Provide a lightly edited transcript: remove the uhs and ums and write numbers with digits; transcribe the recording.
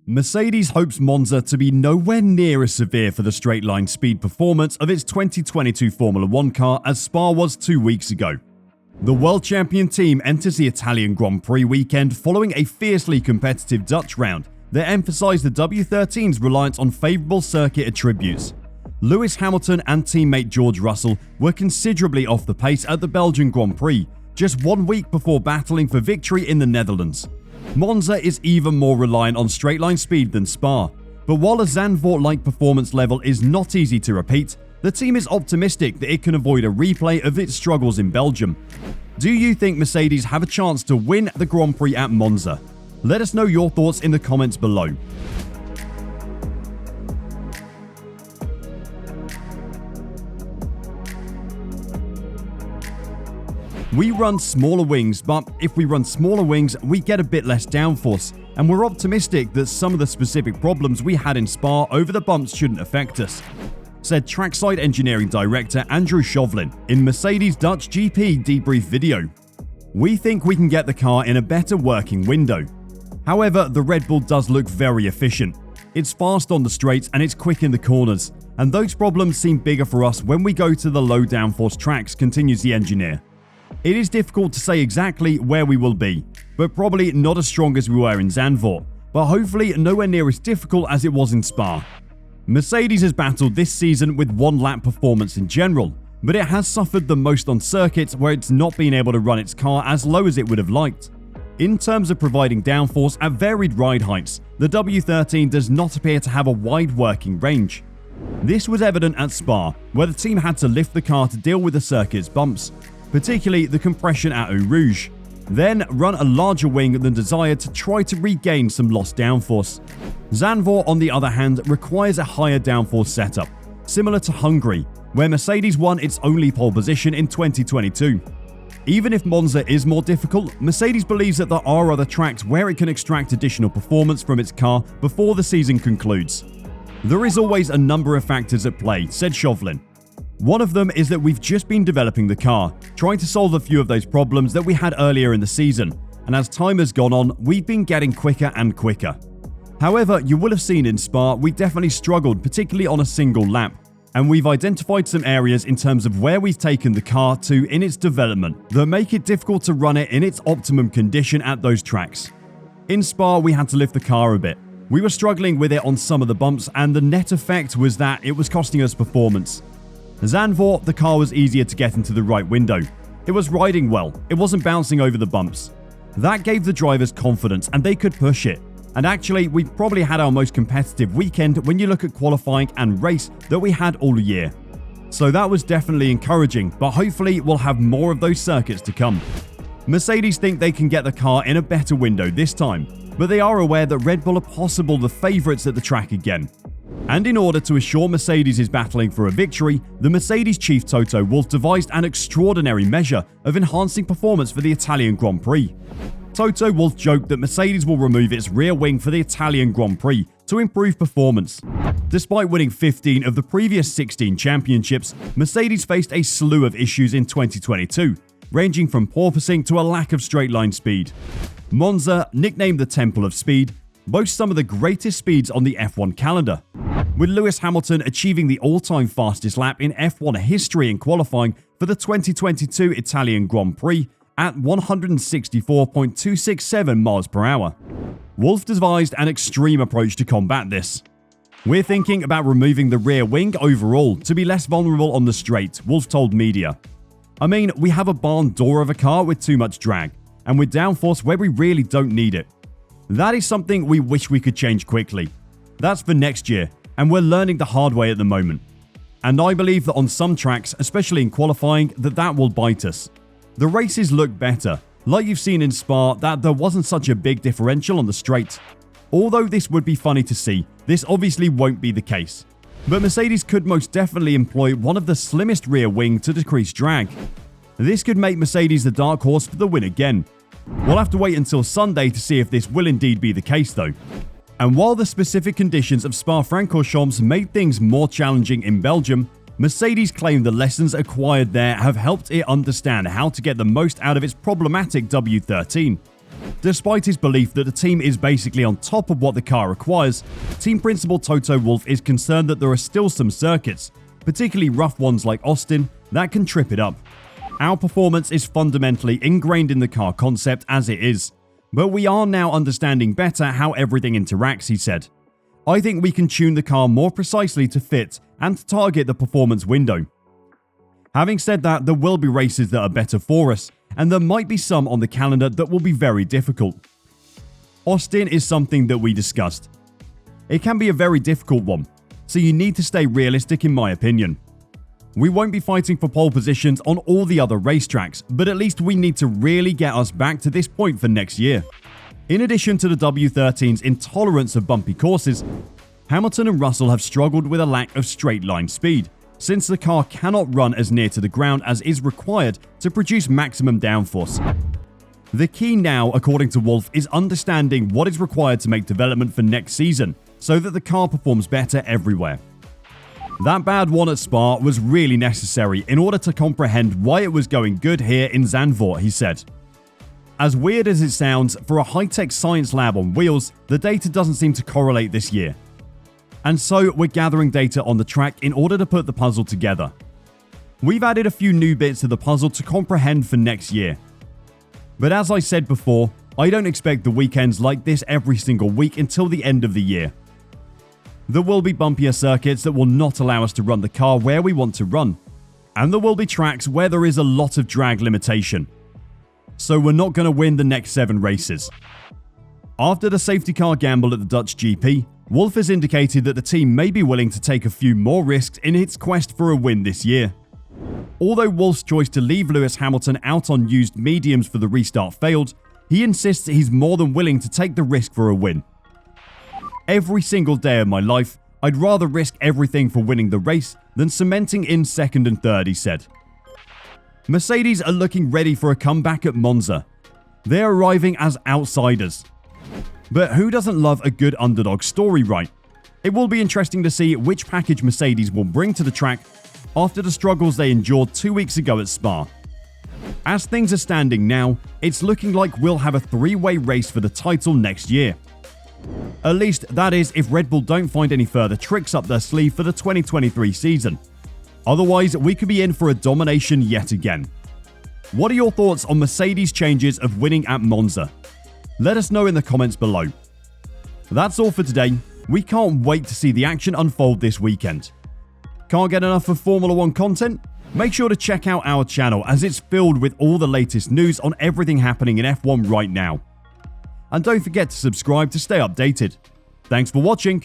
Mercedes hopes Monza to be nowhere near as severe for the straight-line speed performance of its 2022 Formula 1 car as Spa was 2 weeks ago. The world champion team enters the Italian Grand Prix weekend following a fiercely competitive Dutch round that emphasised the W13's reliance on favourable circuit attributes. Lewis Hamilton and teammate George Russell were considerably off the pace at the Belgian Grand Prix, just 1 week before battling for victory in the Netherlands. Monza is even more reliant on straight-line speed than Spa, but while a Zandvoort-like performance level is not easy to repeat, the team is optimistic that it can avoid a replay of its struggles in Belgium. Do you think Mercedes have a chance to win the Grand Prix at Monza? Let us know your thoughts in the comments below. We run smaller wings, but if we run smaller wings, we get a bit less downforce, and we're optimistic that some of the specific problems we had in Spa over the bumps shouldn't affect us, said trackside engineering director Andrew Chauvelin in Mercedes Dutch GP debrief video. We think we can get the car in a better working window. However, the Red Bull does look very efficient. It's fast on the straights and it's quick in the corners, and those problems seem bigger for us when we go to the low downforce tracks, continues the engineer. It is difficult to say exactly where we will be, but probably not as strong as we were in Zandvoort, but hopefully nowhere near as difficult as it was in Spa. Mercedes has battled this season with one-lap performance in general, but it has suffered the most on circuits where it's not been able to run its car as low as it would have liked. In terms of providing downforce at varied ride heights, the W13 does not appear to have a wide working range. This was evident at Spa, where the team had to lift the car to deal with the circuit's bumps, particularly the compression at Eau Rouge, then run a larger wing than desired to try to regain some lost downforce. Zandvoort, on the other hand, requires a higher downforce setup, similar to Hungary, where Mercedes won its only pole position in 2022. Even if Monza is more difficult, Mercedes believes that there are other tracks where it can extract additional performance from its car before the season concludes. There is always a number of factors at play, said Chauvelin. One of them is that we've just been developing the car, trying to solve a few of those problems that we had earlier in the season, and as time has gone on, we've been getting quicker and quicker. However, you will have seen in Spa, we definitely struggled, particularly on a single lap, and we've identified some areas in terms of where we've taken the car to in its development that make it difficult to run it in its optimum condition at those tracks. In Spa, we had to lift the car a bit. We were struggling with it on some of the bumps, and the net effect was that it was costing us performance. Zandvoort, the car was easier to get into the right window. It was riding well, it wasn't bouncing over the bumps. That gave the drivers confidence and they could push it. And actually, we probably had our most competitive weekend when you look at qualifying and race that we had all year. So that was definitely encouraging, but hopefully we'll have more of those circuits to come. Mercedes think they can get the car in a better window this time, but they are aware that Red Bull are possible the favourites at the track again. And in order to assure Mercedes is battling for a victory, the Mercedes chief Toto Wolff devised an extraordinary measure of enhancing performance for the Italian Grand Prix. Toto Wolff joked that Mercedes will remove its rear wing for the Italian Grand Prix to improve performance. Despite winning 15 of the previous 16 championships, Mercedes faced a slew of issues in 2022, ranging from porpoising to a lack of straight-line speed. Monza, nicknamed the Temple of Speed, boasts some of the greatest speeds on the F1 calendar, with Lewis Hamilton achieving the all-time fastest lap in F1 history in qualifying for the 2022 Italian Grand Prix at 164.267 miles per hour. Wolff devised an extreme approach to combat this. We're thinking about removing the rear wing overall to be less vulnerable on the straight, Wolff told media. I mean, we have a barn door of a car with too much drag, and with downforce where we really don't need it. That is something we wish we could change quickly. That's for next year, and we're learning the hard way at the moment. And I believe that on some tracks, especially in qualifying, that will bite us. The races look better, like you've seen in Spa that there wasn't such a big differential on the straight. Although this would be funny to see, this obviously won't be the case. But Mercedes could most definitely employ one of the slimmest rear wing to decrease drag. This could make Mercedes the dark horse for the win again. We'll have to wait until Sunday to see if this will indeed be the case though. And while the specific conditions of Spa-Francorchamps made things more challenging in Belgium, Mercedes claimed the lessons acquired there have helped it understand how to get the most out of its problematic W13. Despite his belief that the team is basically on top of what the car requires, team principal Toto Wolff is concerned that there are still some circuits, particularly rough ones like Austin, that can trip it up. Our performance is fundamentally ingrained in the car concept as it is, but we are now understanding better how everything interacts, he said. I think we can tune the car more precisely to fit and to target the performance window. Having said that, there will be races that are better for us, and there might be some on the calendar that will be very difficult. Austin is something that we discussed. It can be a very difficult one, so you need to stay realistic in my opinion. We won't be fighting for pole positions on all the other racetracks, but at least we need to really get us back to this point for next year. In addition to the W13's intolerance of bumpy courses, Hamilton and Russell have struggled with a lack of straight-line speed, since the car cannot run as near to the ground as is required to produce maximum downforce. The key now, according to Wolff, is understanding what is required to make development for next season, so that the car performs better everywhere. That bad one at Spa was really necessary in order to comprehend why it was going good here in Zandvoort, he said. As weird as it sounds, for a high-tech science lab on wheels, the data doesn't seem to correlate this year. And so we're gathering data on the track in order to put the puzzle together. We've added a few new bits to the puzzle to comprehend for next year. But as I said before, I don't expect the weekends like this every single week until the end of the year. There will be bumpier circuits that will not allow us to run the car where we want to run, and there will be tracks where there is a lot of drag limitation. So we're not going to win the next 7 races. After the safety car gamble at the Dutch GP, Wolff has indicated that the team may be willing to take a few more risks in its quest for a win this year. Although Wolff's choice to leave Lewis Hamilton out on used mediums for the restart failed, he insists he's more than willing to take the risk for a win. Every single day of my life, I'd rather risk everything for winning the race than cementing in second and third, he said. Mercedes are looking ready for a comeback at Monza. They're arriving as outsiders. But who doesn't love a good underdog story, right? It will be interesting to see which package Mercedes will bring to the track after the struggles they endured 2 weeks ago at Spa. As things are standing now, it's looking like we'll have a 3-way race for the title next year. At least that is if Red Bull don't find any further tricks up their sleeve for the 2023 season. Otherwise, we could be in for a domination yet again. What are your thoughts on Mercedes' changes of winning at Monza? Let us know in the comments below. That's all for today. We can't wait to see the action unfold this weekend. Can't get enough of Formula 1 content? Make sure to check out our channel as it's filled with all the latest news on everything happening in F1 right now. And don't forget to subscribe to stay updated. Thanks for watching.